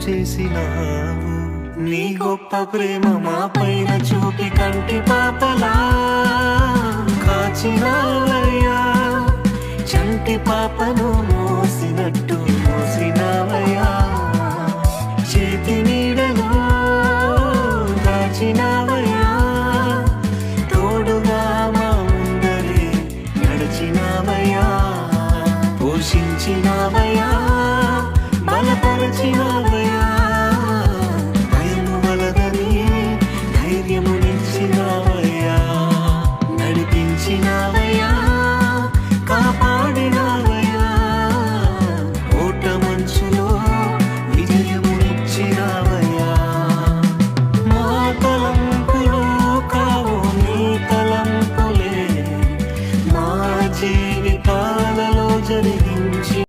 చేసినావు. నీ గొప్ప ప్రేమ మా పైన చూపి కంటి పాపలా కాచినావయ్యా. చంటి పాపను మోసినట్టు మోసినావయ్యా. చేతి నీడలో దాచినావయ్యా. తోడుగా మా ముందరే నడిచినావయ్యా. పోషించినావయ్యా, బలపరచినావయ్యా.